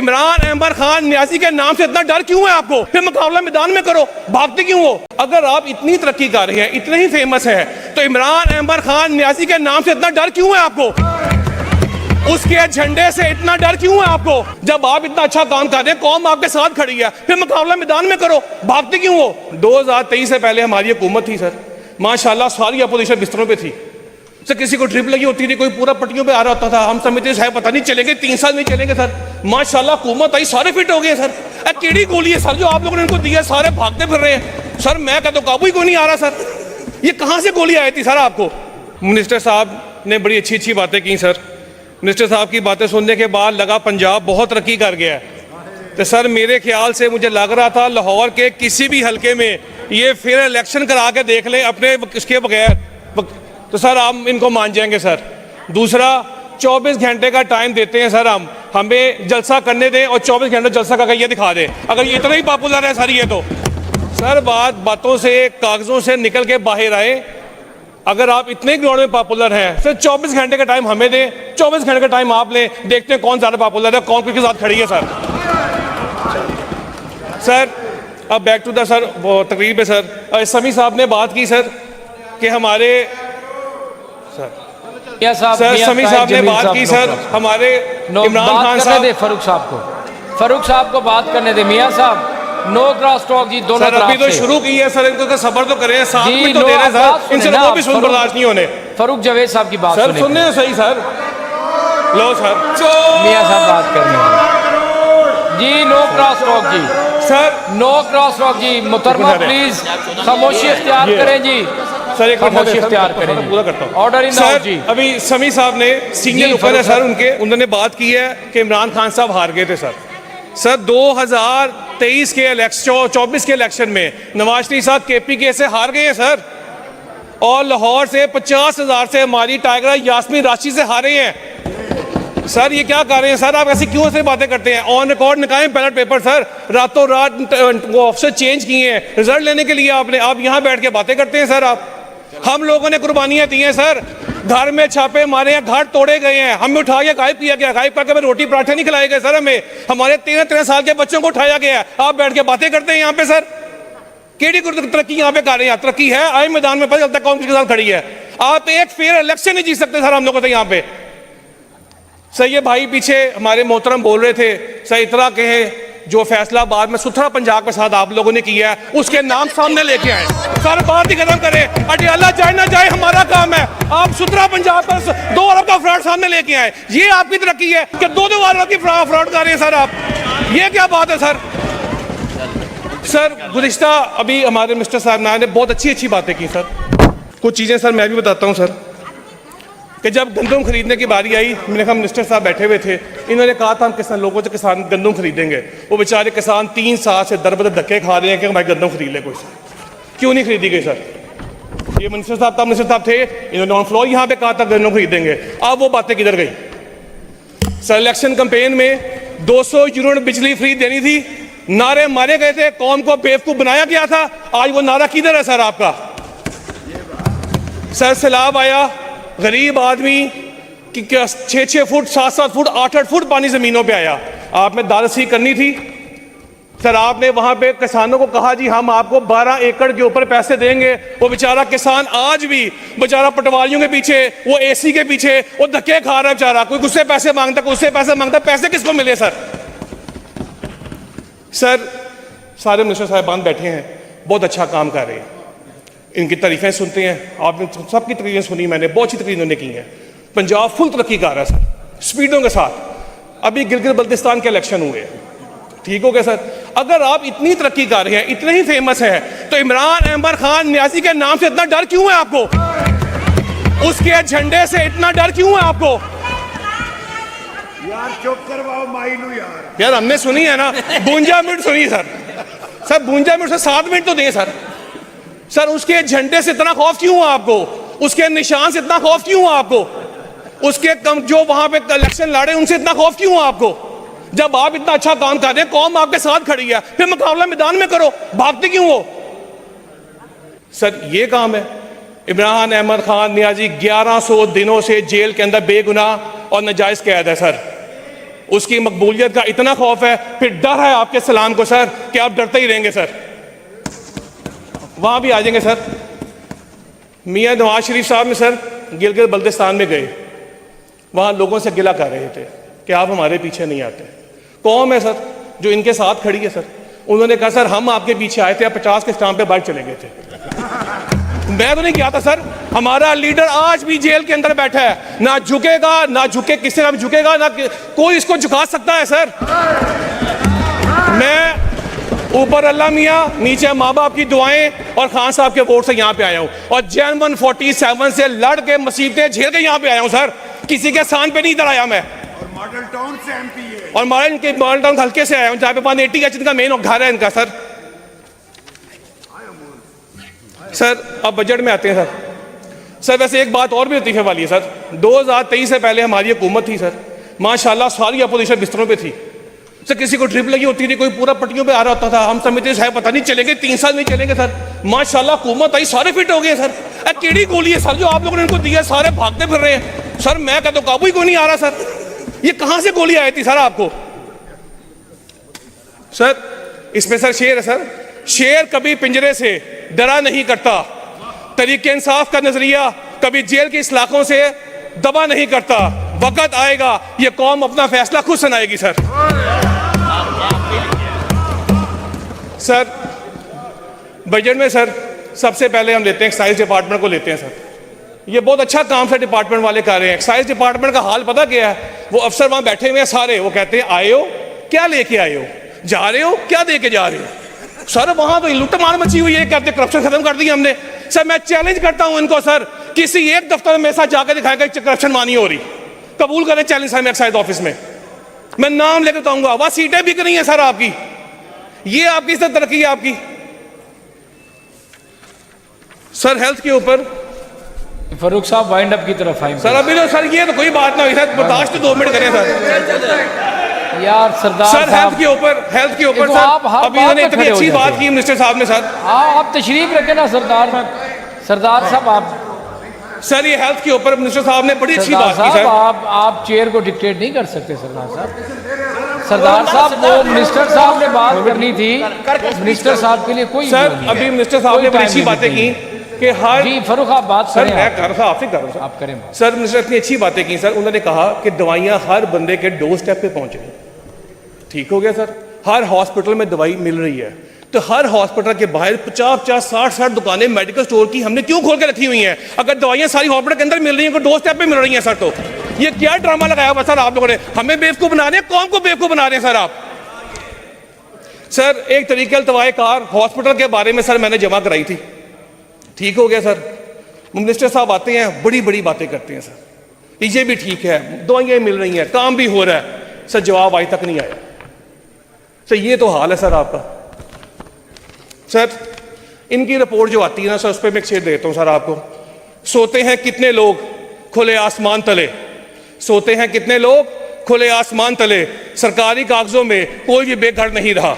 इमरान अहमद खान न्याजी के नाम से इतना डर क्यों है आपको? फिर मुकाबला मैदान में करो, भागते क्यों हो? अगर आप इतनी तरक्की कर रहे हैं, इतने ही फेमस है, तो इमरान अहमद खान न्याजी के नाम से इतना डर क्यों है आपको? उसके झंडे से इतना डर क्यों है आपको? जब आप इतना अच्छा काम कर रहे हैं, कौम आपके साथ खड़ी है, फिर मुकाबला मैदान में करो, भागते क्यों हो? 2023 से पहले हमारी हुकूमत थी सर, माशाल्लाह सारी अपोजिशन बिस्तरों पे थी सर, किसी को ड्रिप लगी होती थी, कोई पूरा पट्टियों पे आ रहा होता था, हम समझते शायद पता नहीं चलेंगे, 3 साल नहीं चलेंगे सर। माशाल्लाह हुकूमत आई, सारे फिट हो गए सर। केड़ी गोली है सर जो आप लोगों ने इनको दी है, सारे भागते फिर रहे हैं सर। मैं कहता हूँ काबू ही कोई नहीं आ रहा सर, ये कहाँ से गोली आई थी सर आपको? मिनिस्टर साहब ने बड़ी अच्छी अच्छी बातें की सर। मिनिस्टर साहब की बातें सुनने के बाद लगा पंजाब बहुत तरक्की कर गया है। तो सर मेरे ख्याल से मुझे लग रहा था लाहौर के किसी भी हलके में ये फिर इलेक्शन करा के देख लें अपने इसके बगैर, तो सर हम इनको मान जाएंगे सर। दूसरा, 24 घंटे का टाइम देते हैं सर, हम हमें जलसा करने दें और 24 घंटे जलसा करके ये दिखा दें। अगर ये इतना ही पॉपुलर है सर ये तो सर बातों से कागजों से निकल के बाहर आए। अगर आप इतने ग्राउंड में पॉपुलर हैं सर, 24 घंटे का टाइम हमें दें, 24 घंटे का टाइम आप लें, देखते हैं कौन ज़्यादा पॉपुलर है, कौन किसके साथ खड़ी है सर। सर अब बैक टू द सर तकरीब है सर। समी साहब ने बात की सर कि हमारे सर समी साहब ने बात की सर हमारे इमरान खान साहब। फारूक साहब को बात करने दे। मियां साहब नो क्रॉस टॉक जी, दोनों सर अभी तो शुरू की है सर, इनको तो सब्र तो करें, 7 मिनट तो दे रहे हैं सर, इनसे वो भी सुन बर्दाश्त नहीं होने। फारूक जावेद साहब की बात सर सुनने तो सही सर। लो सर मियां साहब बात करने जी, नो क्रॉस टॉक जी सर, नो क्रॉस टॉक जी। मुहतरमा प्लीज खामोशी इख्तियार करें जी सर, एक खामोशी इख्तियार करें, पूरा करता हूं ऑर्डर इन हाउस जी। अभी समी साहब ने सीनियर ऊपर है सर उनके, उन्होंने बात की है कि इमरान खान साहब हार गए थे सर। सर 2023 के इलेक्शन 24 के इलेक्शन में नवाज शरीफ साहब KPK से हार गए हैं सर, और लाहौर से 50,000 से हमारी टाइगर यास्मीन राशि से हारे हैं सर। ये क्या कर रहे हैं सर? आप ऐसी क्यों से बातें करते हैं? ऑन रिकॉर्ड निकालें बैलेट पेपर सर, रातों रात वो ऑफिसर चेंज किए हैं रिजल्ट लेने के लिए आपने, आप यहाँ बैठ के बातें करते हैं सर। आप हम लोगों ने कुर्बानियां दी हैं सर, घर में छापे मारे हैं, घर तोड़े गए हैं, हमें उठा के गायब किया गया, गायब करके हमें रोटी पराठे नहीं खिलाए गए सर, हमें हमारे 13 साल के बच्चों को उठाया गया। आप बैठ के बातें करते हैं यहाँ पे सर। केड़ी तरक्की यहाँ पे कर रहे हैं? तरक्की है आए मैदान में, पता चलता है कौन किसके साथ खड़ी है। आप एक फेयर इलेक्शन नहीं जीत सकते सर हम लोगों से यहाँ पे सर। ये भाई पीछे हमारे मोहतरम बोल रहे थे सर, इतना कहे जो फैसला बाद में सुथरा पंजाब के साथ आप लोगों ने किया है उसके नाम सामने लेके आए सर, बात ही खत्म करें। अटियाला जाए ना जाए हमारा काम है, आप सुथरा पंजाब पर 2 अरब का फ्रॉड सामने लेके आए, ये आपकी तरक्की है कि 2 अरब की फ्रॉड कर रहे हैं सर आप? ये क्या बात है सर? सर गुज़िश्ता अभी हमारे मिस्टर साहब ने बहुत अच्छी बातें की सर। कुछ चीज़ें सर मैं भी बताता हूँ सर, कि जब गंदम खरीदने की बारी आई, मैंने कहा मिनिस्टर साहब बैठे हुए थे, इन्होंने कहा था हम किसान लोगों से किसान गंदम खरीदेंगे। वो बेचारे किसान 3 साल से दर बदर धक्के खा रहे हैं कि भाई गंदम खरीद ले कोई सर। क्यों नहीं खरीदी गई सर? ये मिनिस्टर साहब थे, इन्होंने ऑन फ्लोर यहाँ पे कहा था गंदम खरीदेंगे। अब वो बातें किधर गई सर? इलेक्शन कैंपेन में 200 यूनिट बिजली फ्री देनी थी, नारे मारे गए थे, कौम को बेवकूफ बनाया गया था। आज वो नारा किधर है सर आपका? सर सैलाब आया, गरीब आदमी कि 6-6 फुट 7-7 फुट 8-8 फुट पानी जमीनों पे आया, आपने दारसी करनी थी सर। आपने वहां पे किसानों को कहा जी हम आपको 12 एकड़ के ऊपर पैसे देंगे। वो बेचारा किसान आज भी बेचारा पटवारियों के पीछे, वो AC के पीछे वो धक्के खा रहा है बेचारा, कोई गुस्से पैसे मांगता, कोई उससे पैसे मांगता, पैसे किसको मिले सर? सर सारे मिनिस्टर साहिबान बैठे हैं, बहुत अच्छा काम कर रहे हैं, इनकी तारीफें सुनते हैं, आपने सबकी तकरीरें सुनी, मैंने बहुत अच्छी तकरीरें उन्होंने की हैं। पंजाब फुल तरक्की कर रहा है सर, स्पीडों के साथ। अभी गिलगित बल्तिस्तान के इलेक्शन हुए, ठीक हो गया सर? अगर आप इतनी तरक्की कर रहे हैं, इतने ही फेमस है, तो इमरान अहमद खान न्याजी के नाम से इतना डर क्यों है आपको? उसके झंडे से इतना डर क्यों है आपको? यार चुप करवाओ माइनू यार हमने सुनी है ना, 52 मिनट सुनी सर। 52 मिनट से 7 मिनट तो दें सर। सर उसके झंडे से इतना खौफ क्यों है आपको? उसके निशान से इतना खौफ क्यों है आपको? उसके जो वहां पे इलेक्शन लड़े उनसे इतना खौफ क्यों है आपको? जब आप इतना अच्छा काम कर रहे हैं, कौम आपके साथ खड़ी है, फिर मुकाबला मैदान में करो, भागते क्यों हो? सर ये काम है। इमरान अहमद खान न्याजी 1100 दिनों से जेल के अंदर बेगुनाह और नाजायज कैद है सर। उसकी मकबूलियत का इतना खौफ है, फिर डर है आपके सलाम को सर कि आप डरते ही रहेंगे सर। वहां भी आ जाएंगे सर। मियां नवाज शरीफ साहब में सर गिलगित बल्तिस्तान में गए, वहां लोगों से गिला कर रहे थे कि आप हमारे पीछे नहीं आते। कौम है सर जो इनके साथ खड़ी है सर। उन्होंने कहा सर हम आपके पीछे आए थे, आप 50 के स्टाम्प पे बाहर चले गए थे। मैं तो नहीं गया था सर। हमारा लीडर आज भी जेल के अंदर बैठा है, ना झुकेगा, ना झुके किसी नाम झुकेगा, ना कोई इसको झुका सकता है सर। मैं ऊपर अल्लाह मियाँ, नीचे माँ बाप की दुआएं और खान साहब के वोट से यहाँ पे आया हूँ, और जैन 147 से लड़ के मुसीबतें झेल के यहाँ पे आया हूँ सर। किसी के स्थान पे नहीं इधर आया मैं। मॉडल टाउन से एमपी है, और मॉडल टाउन हल्के से आया हूँ जहाँ पे 180 एच का मेन घर है इनका सर। सर अब बजट में आते हैं सर वैसे एक बात और भी लतीफे वाली है सर। 2023 से पहले हमारी हुकूमत थी सर, माशाल्लाह सारी अपोजिशन बिस्तरों पे थी सर। किसी को ट्रिप लगी होती थी, कोई पूरा पट्टियों पे आ रहा होता था। हम समझते शायद पता नहीं चलेंगे, 3 साल नहीं चलेंगे सर। माशाल्लाह हुकूमत आई, सारे फिट हो गए सर। केड़ी गोली है सर जो आप लोगों ने इनको दी है, सारे भागते फिर रहे हैं सर। मैं कहता हूँ काबू ही कोई नहीं आ रहा सर। ये कहां से गोली आई थी सर आपको? सर इसमें सर शेर है सर, शेर कभी पिंजरे से डरा नहीं करता, तरीके इंसाफ का नजरिया कभी जेल के इलाकों से दबा नहीं करता। वक्त आएगा ये कौम अपना फैसला खुद सुनाएगी सर। सर बजट में सर सबसे पहले हम लेते हैं एक्साइज डिपार्टमेंट को लेते हैं सर। ये बहुत अच्छा काम सर डिपार्टमेंट वाले कर रहे हैं। एक्साइज डिपार्टमेंट का हाल पता क्या है? वो अफसर वहां बैठे हुए हैं सारे, वो कहते हैं आए हो क्या लेके आए हो, जा रहे हो क्या दे के जा रहे हो। सर वहां तो लुटमार मची हुई है, कहते करप्शन खत्म कर दी हमने। सर मैं चैलेंज करता हूं इनको सर, किसी एक दफ्तर में मेरे साथ जाकर दिखाएगा करप्शन मानी हो रही। कबूल करें चैलेंज सर, मैं एक्साइज ऑफिस में मैं नाम लेकर बताऊंगा। वहां सीटें बिक रही हैं सर आपकी, ये आपकी सर तरक्की है आपकी। सर हेल्थ के ऊपर फरूक साहब वाइंड अप की तरफ आए सर। अभी तो सर ये तो कोई बात ना हुई सर, बर्दाश्त तो 2 मिनट करें सर। यार सरदार सर हेल्थ के ऊपर सर अभी इन्होंने इतनी अच्छी बात की मिनिस्टर साहब ने सर। आप तशरीफ रखें ना सरदार साहब। आप सर ये हेल्थ के ऊपर मिनिस्टर साहब ने बड़ी अच्छी बात की सर। आप चेयर को डिक्टेट नहीं कर सकते सरदार साहब वो मिनिस्टर साहब ने बात करनी थी। मिनिस्टर साहब के लिए कोई सर अभी मिनिस्टर साहब ने बड़ी अच्छी बातें की कि हर जी फरूक आप बात सर करें। मैं कर रहा आपसे कर रहा हूं आप करें सर। मिनिस्टर इतनी अच्छी बातें की सर, उन्होंने कहा कि दवाइयां हर बंदे के डोर स्टेप पे पहुंच रही। ठीक हो गया सर। हर हॉस्पिटल में दवाई मिल रही है, तो हर हॉस्पिटल के बाहर 50-50 60-60 दुकानें मेडिकल स्टोर की हमने क्यों खोल के रखी हुई हैं? अगर दवाइयां सारी हॉस्पिटल के अंदर मिल रही हैं, डोर स्टेप पे मिल रही हैं सर, तो ये क्या ड्रामा लगाया हुआ सर आप लोगों ने? हमें बेवकूफ बना रहे हैं, कौम को बेवकूफ बना रहे हैं सर आप। सर एक तरीके दवाई कार हॉस्पिटल के बारे में सर मैंने जमा कराई थी। ठीक हो गया सर। मिनिस्टर साहब आते हैं, बड़ी बड़ी बातें करते हैं सर, ये भी ठीक है, दवाइयां मिल रही हैं, काम भी हो रहा है। सर जवाब आज तक नहीं आया सर। ये तो हाल है सर आपका। सर इनकी रिपोर्ट जो आती है ना सर, उस पर मैं एक शेर देता हूं सर आपको। सोते हैं कितने लोग खुले आसमान तले, सोते हैं कितने लोग खुले आसमान तले, सरकारी कागजों में कोई भी बेघर नहीं रहा।